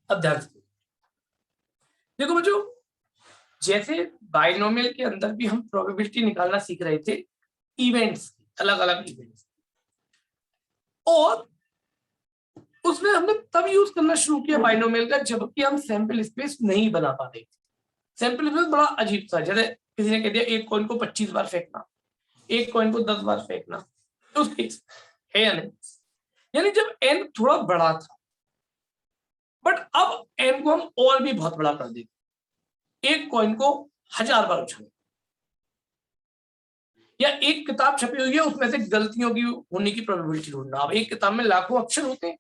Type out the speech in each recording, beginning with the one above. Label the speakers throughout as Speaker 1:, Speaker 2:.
Speaker 1: अब ध्यान से देखो बच्चों, जैसे बाइनोमियल के अंदर भी हम प्रोबेबिलिटी निकालना सीख रहे थे इवेंट्स, अलग अलग इवेंट्स, और उसमें हमने तब यूज करना शुरू किया बाइनोमियल का जबकि हम सैंपल स्पेस नहीं बना पा रहे थे। सैंपल स्पेस बड़ा अजीब था, जैसे किसी ने कह दिया एक कॉइन को 25 बार फेंकना, एक कॉइन को 10 बार फेंकना, तो उस केस है या नहीं, यानी जब n थोड़ा बड़ा था, बट अब n को हम और भी बहुत बड़ा कर देते, एक कॉइन को 1000 बार उछाले, या एक किताब छपी हुई है उसमें से गलतियों की होने की प्रोबेबिलिटी ढूंढना। अब एक किताब में लाखों अक्षर होते हैं,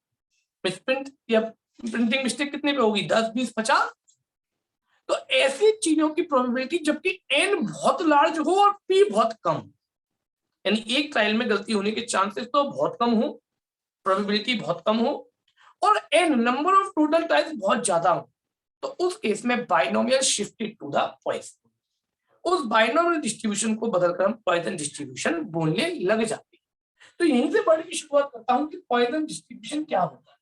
Speaker 1: मिसप्रिंट या प्रिंटिंग मिस्टेक कितने पे होगी, 10, 20, 50। तो ऐसी चीजों की प्रोबेबिलिटी जबकि n बहुत लार्ज हो और p बहुत कम, यानी एक ट्रायल में गलती होने के चांसेस तो बहुत कम हो, प्रोबेबिलिटी बहुत कम हो, और n number of total trials बहुत ज्यादा हो, तो उस केस में binomial shifted to the Poisson. उस बाइनोमियल डिस्ट्रीब्यूशन को बदलकर हम पॉइजन डिस्ट्रीब्यूशन बोलने लग जाते हैं। तो यहीं से पढ़ने की शुरुआत करता हूं कि पॉइजन डिस्ट्रीब्यूशन क्या होता है।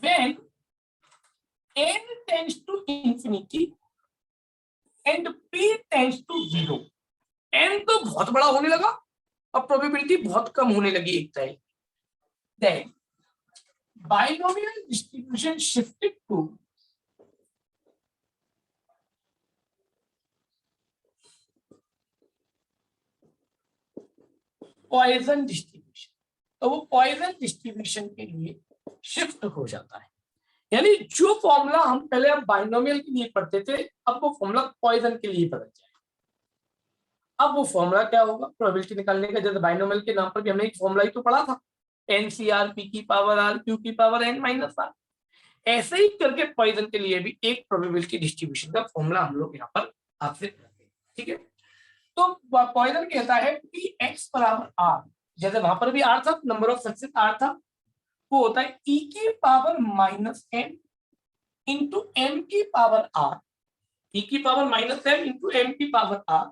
Speaker 1: When n tends to infinity and p tends to 0, n तो बहुत बड़ा होने लगा, अब प्रोबेबिलिटी बहुत कम होने लगी एक time, then binomial distribution shifted to Poisson distribution. तो वो पॉइजन डिस्ट्रीब्यूशन के लिए शिफ्ट हो जाता है, यानी जो फॉर्मूला हम पहले अब बाइनोमियल के लिए पढ़ते थे, अब वो फॉर्मूला पॉइजन के लिए बदल जाए। अब वो फॉर्मूला क्या होगा प्रोबेबिलिटी निकालने का, जैसे बाइनोमियल के नाम पर भी हमने एक फॉर्मूला ही तो पढ़ा था, NCR P की पावर R Q की पावर N माइनस R। ऐसे ही करके पॉइजन के लिए भी एक प्रोबेबिलिटी डिस्ट्रीब्यूशन का फॉर्मूला हम लोग यहाँ पर आपसे करते हैं, ठीक है। तो पॉइजन कहता है Px बराबर R, जैसे वहां पर भी R था, नंबर ऑफ सक्सेस R था, वो होता है E की power minus m into m की पावर R, E की power minus m into m की power R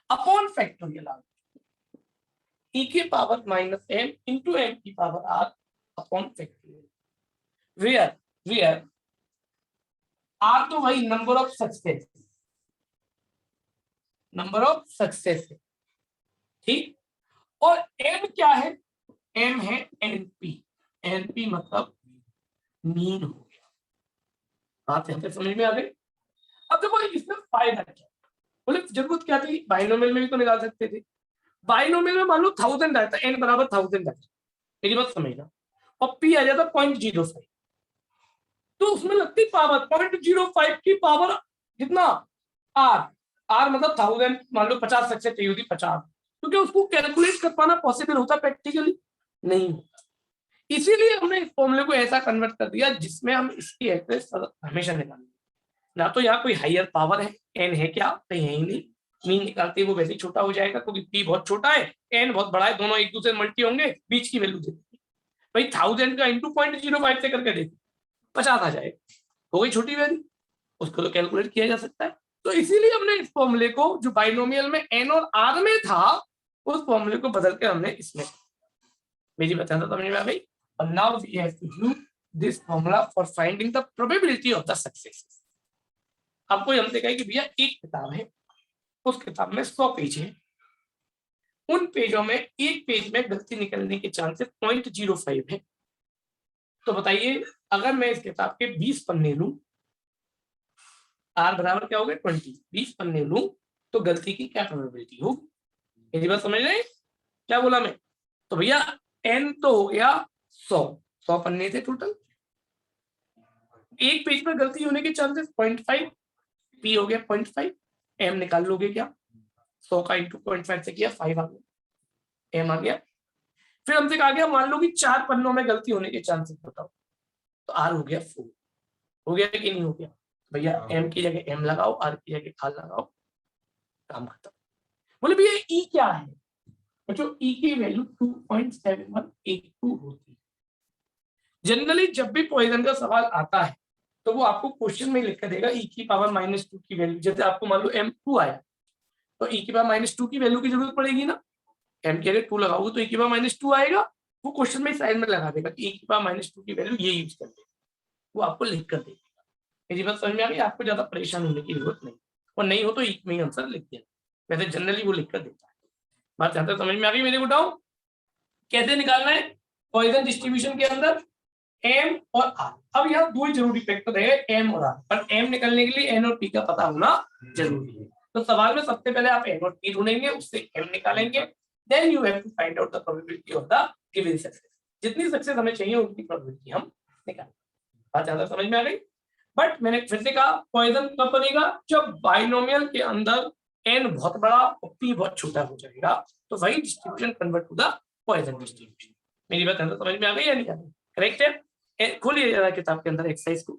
Speaker 1: upon factorial R, E की power minus m into m की power R upon factorial, where R तो वही number of success, number of success है, ठीक। और m क्या है, m है np, np मतलब मीन हो गया। बात यहाँ पे समझ में आ गई। अब देखो इसमें फायदा क्या, बोले जरूरत क्या थी, बाइनोमियल में भी तो निकाल सकते थे। बाइनोमियल में मान लो 1000 आता है, n बराबर 1000 आता, मेरी बात समझना, और p आ जाता 0.05, तो उसमें लगती पावर 0.05 की पावर कितना r, r मतलब 1000, मान लो 50 सक्सेस चाहिए होती 50, तो क्या उसको कैलकुलेट कर पाना पॉसिबल होता प्रैक्टिकली, नहीं होता। इसीलिए हमने इस फॉर्मूले को ऐसा कन्वर्ट कर दिया जिसमें हम इसकी एक्यूरेसी हमेशा निकालेंगे, ना तो यहाँ कोई हायर पावर है, n है क्या, कहीं है ही नहीं, मीन निकालते ही वो वैसे ही छोटा हो जाएगा क्योंकि p बहुत छोटा है, n बहुत बड़ा है, दोनों एक दूसरे मल्टी होंगे, बीच की वैल्यू देती भाई 1000 का इंटू 0.05 से करके देखो 50 आ जाएगा, हो गई छोटी वैल्यू, उसको तो कैलकुलेट किया जा सकता है। तो इसीलिए हमने इस फॉर्मूले को जो बाइनोमियल में n और r में था, उस फॉर्मूले को बदल के हमने इसमें, मेरी बात समझ में आ गई। और now we have to use this formula for finding the probability of the success. आपको हमसे कहे कि भैया एक किताब है, उस किताब में 100 पेज है, उन पेजों में एक पेज में गलती निकलने के चांसेस 0.05 है, तो बताइए अगर मैं इस किताब के 20 पन्ने लूं, R बराबर क्या हो गया 20, 20 पन्ने लूं तो गलती की क्या प्रोबेबिलिटी होगी, मेरी बात समझ रहे हैं क्या बोला मैं। तो भैया n तो हो गया 100 पन्ने थे टोटल, एक पेज में गलती होने के चांसेस 0.5, p हो गया 0.5, m निकाल लोगे क्या, 100 का इंटू 0.5 से किया 5 आ गया, m आ गया। फिर हमसे कहा गया मान लो कि 4 पन्नों में गलती होने के चांसेस बताओ, तो r हो गया 4, हो गया कि नहीं हो गया, भैया m की जगह m लगाओ, r की जगह r लगाओ, काम खत्म। बोले भैया e क्या है, बच्चों e की वैल्यू 2.7182 होती है। जनरली जब भी पॉइजन का सवाल आता है तो वो आपको क्वेश्चन में लिख कर देगा e की पावर -2 की वैल्यू, जैसे आपको मान लो m2 आया तो e की पावर -2 की वैल्यू की जरूरत पड़ेगी ना, m की अगर 2 लगाओगे तो e⁻² आएगा, वो क्वेश्चन में साइड में लगा देगा कि e⁻² की वैल्यू ये यूज कर देगा, वो आपको लिख कर देगा। मेरी बात समझ में आ गई? आपको ज्यादा परेशान होने की जरूरत नहीं, और नहीं हो तो एक में ही आंसर लिख दिया, वैसे जनरली वो लिख कर देता है। बात जहां तक समझ में आ गई मेरे बताओ, कैसे निकालना है पॉइसन डिस्ट्रीब्यूशन के अंदर m और r। अब यहाँ दो ही जरूरी फैक्टर है m और r, पर m निकालने के लिए n और p का पता होना जरूरी है। तो सवाल में सबसे पहले आप n और p ढूंढेंगे, उससे m निकालेंगे, then you have to find out the probability of the given success. जितनी सक्सेस हमें चाहिए उतनी प्रोबेबिलिटी हम निकालेंगे। बात ज्यादा समझ में आ गई? बट मैंने फिर से कहा पॉइसन कब बनेगा, जब बाइनोमियल के अंदर n बहुत बड़ा और p बहुत छोटा हो जाएगा, तो वही distribution convert to the Poisson distribution. मेरी बात समझ में आ गई या नहीं आ गई? करेक्ट है? खोलिए जरा किताब के अंदर एक्सरसाइज को।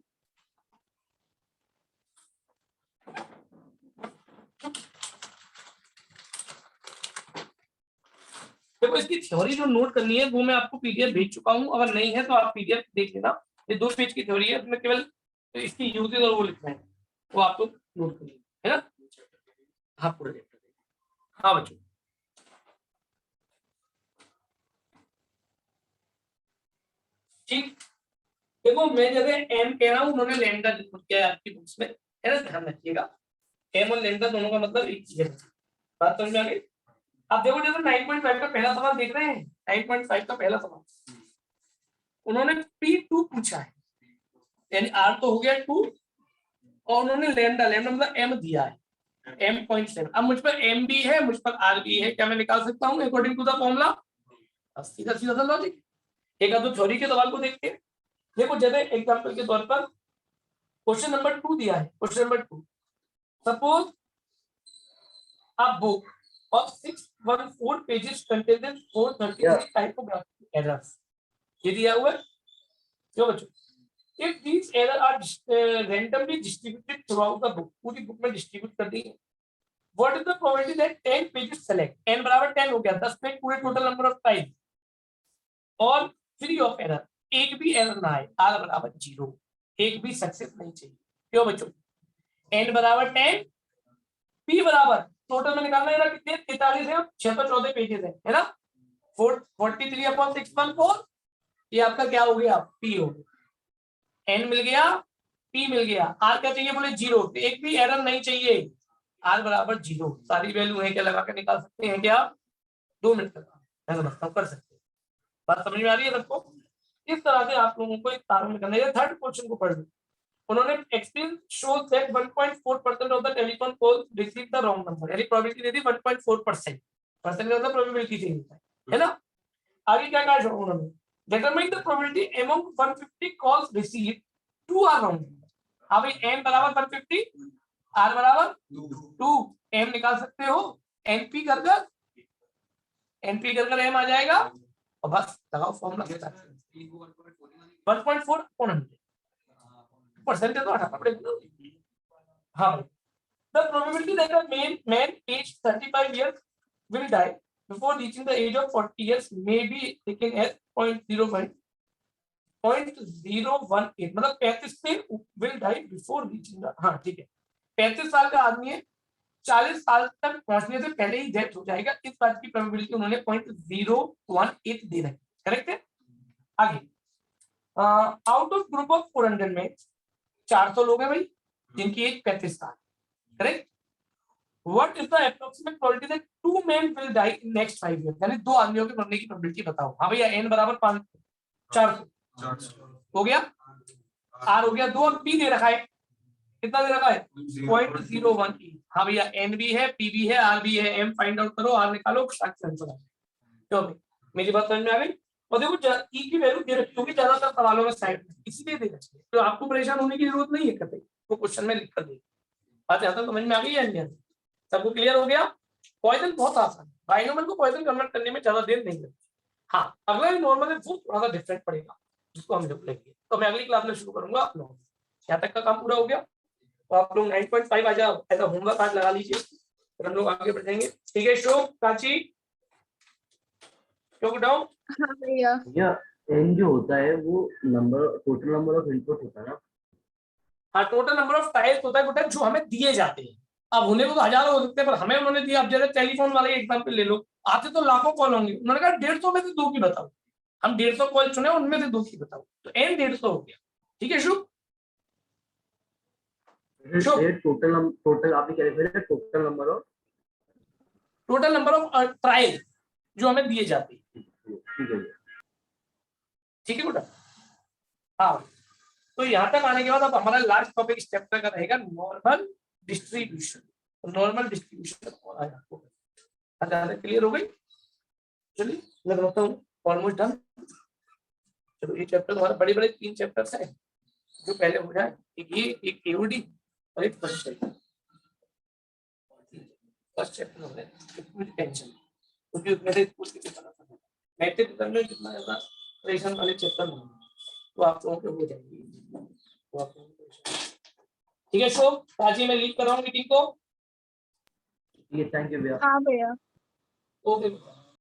Speaker 1: देखो इसकी थ्योरी जो नोट करनी है वो मैं आपको पीडीएफ भेज चुका हूं, अगर नहीं है तो आप पीडीएफ देख लेना। ये 2 पेज की थ्योरी है, उसमें केवल इसकी यूजेस और वो लिखना है, वो आप लोग नोट करिए, है ना? हाँ पूरा हाँ बच्चों, ठीक। देखो मैं जगह m कह रहा हूँ, उन्होंने लैम्डा किया है आपकी बुक्स में, है ना? ध्यान रखिएगा m और लैम्डा दोनों का मतलब एक ही है। बात समझ में आ गई? अब देखो जैसे 9.5 का पहला सवाल देख रहे हैं, 9.5 का पहला सवाल उन्होंने P2 पूछा है, यानी R तो हो गया 2 और उन्होंने लैम्डा मतलब m दिया है m.7। अब मुझ पर m भी है, मुझ पर r भी है, क्या मैं निकाल सकता हूँ अकॉर्डिंग टू द फॉर्मूला? सीधा सीधा सा लॉजिक। एक आधो थ्योरी के सवाल को देखते हैं। देखो जैसे एग्जांपल के तौर पर क्वेश्चन नंबर 2 दिया है, question number 2, suppose a book of 614 pages contains 433 typographic errors। ये दिया हुआ है क्यों बच्चों? If these errors are randomly distributed throughout the book, पूरी बुक में डिस्ट्रीब्यूट कर दी है, what is the probability that 10 pages select, n बराबर 10 हो गया, 10 पेज पूरे टोटल नंबर ऑफ टाइम, और फ्री ऑफ एरर, एक भी एरर ना आए, r बराबर 0, एक भी सक्सेस नहीं चाहिए। क्यों बच्चों? n बराबर 10, p बराबर टोटल में निकालना है कितने, 43 है, 614 पेजेस है ना? 43/614, ये आपका क्या हो गया? p हो गया। n मिल गया, p मिल गया, r क्या चाहिए बोले? 0, तो एक भी एरर नहीं चाहिए, r बराबर 0। सारी वैल्यू है क्या लगा के निकाल सकते हैं क्या? 2 मिनट तक मैं समझता हूँ कर सकते हैं। बात समझ में आ रही है सबको? इस तरह से आप लोगों को एक तारण करना है। थर्ड क्वेश्चन को पढ़ लो। उन्होंने experience shows that 1.4% of the telephone call receive the wrong number, यानी प्रोबेबिलिटी दे दी 1.4%, परसेंट का मतलब प्रोबेबिलिटी चेंज होता है ना? आगे क्या कहा उन्होंने? Determine the probability among 150 calls received, 2 are wrong number. अब m बराबर 150, r बराबर 2, m निकाल सकते हो, np कर m आ जाएगा, और बस लगाओ फॉर्मूला के साथ 1.4 अपॉन 100 परसेंट तो हटाना पड़ेगा। हाँ, the probability that a man aged 35 years will die before reaching the age of 40 years may be taken as 0.018, मतलब 35 पे will die before reaching the, हाँ ठीक है, 35 साल का आदमी है, 40 साल तक पहुंचने से पहले ही डेथ हो जाएगा, इस बात की प्रोबेबिलिटी उन्होंने 0.018 दे रखी। करेक्ट है? आगे आउट ऑफ ग्रुप ऑफ 400 में 400 लोग हैं भाई जिनकी एज 35 साल। Correct? What is the approximate probability that 2 men will die in next 5 years, यानी 2 आदमियों के मरने की प्रोबेबिलिटी बताओ। हाँ भैया, n बराबर 400 हो गया, r हो गया 2, और p दे रखा है, कितना दे रखा है? 0.018। हाँ भैया, n भी है, p भी है, r भी है, m फाइंड आउट करो, r निकालो, आंसर आ। क्यों भाई? मेरी बात समझ में आ गई? और देखो e की वैल्यू दे रखी होगी ज्यादातर सवालों में साइड में, इसलिए दे रखी है, तो आपको परेशान होने की जरूरत नहीं है कभी, वो क्वेश्चन में लिख कर देगी। बात यहाँ तक समझ में आ गई है? सबको क्लियर हो गया? पॉइजन बहुत आसान है, बाइनोमियल को पॉइजन कन्वर्ट करने में ज्यादा देर नहीं लगती। हाँ, अगला नॉर्मल है वो थोड़ा सा डिफरेंट पड़ेगा, जिसको हम लोग लेंगे, तो मैं अगली क्लास में शुरू करूंगा। आप लोग यहाँ तक का काम पूरा हो गया, तो आप लोग 9.5 आ जाओ, ऐसा होमवर्क आज लगा लीजिए, फिर हम लोग आगे बढ़ेंगे। ठीक है? शोक, काची, शोक डाउन।
Speaker 2: हाँ भैया।
Speaker 3: n जो होता है वो number, total number of input होता है ना?
Speaker 1: हाँ, टोटल नंबर ऑफ टाइल्स होता है बेटा जो हमें दिए जाते हैं, अब उन्हें तो हजारों हो सकते हैं, पर हमें उन्होंने दिया। अब जैसे टेलीफोन वाले एग्जाम्पल ले लो, आते तो लाखों कॉल होंगे, उन्होंने कहा 150 में से 2 की बताओ। हम 150 कॉल चुने, उनमें से 2 की बताओ, तो n 150 हो गया। ठीक है शुभ?
Speaker 3: टोटल आपने क्या लिखा है? टोटल नंबर ऑफ
Speaker 1: ट्रायल जो हमें दिए जाते हैं।
Speaker 3: ठीक है
Speaker 1: ठीक है बेटा? हाँ, तो यहाँ तक आने के बाद अब हमारा लास्ट टॉपिक इस चैप्टर का रहेगा नॉर्मल डिस्ट्रीब्यूशन। नॉर्मल डिस्ट्रीब्यूशन और आया आपको ज्यादा क्लियर हो गई? चलिए मैं बताता हूँ, ऑलमोस्ट डन। चलो, ये चैप्टर हमारा बड़े बड़े 3 चैप्टर्स हैं जो पहले हो जाए। एक ये, एक एओडी और एक फर्स्ट चैप्टर। फर्स्ट चैप्टर हो जाए, कोई टेंशन नहीं, क्योंकि उसमें से कुछ भी पता था मैट्रिक में जितना ज्यादा परेशान वाले चैप्टर नहीं, तो आप लोगों के हो जाएंगे। तो आप लोगों को ठीक है शोभ? आज ही मैं लीव कर रहा हूँ मीटिंग को।
Speaker 3: थैंक यू भैया।
Speaker 2: हाँ भैया।
Speaker 1: ओके।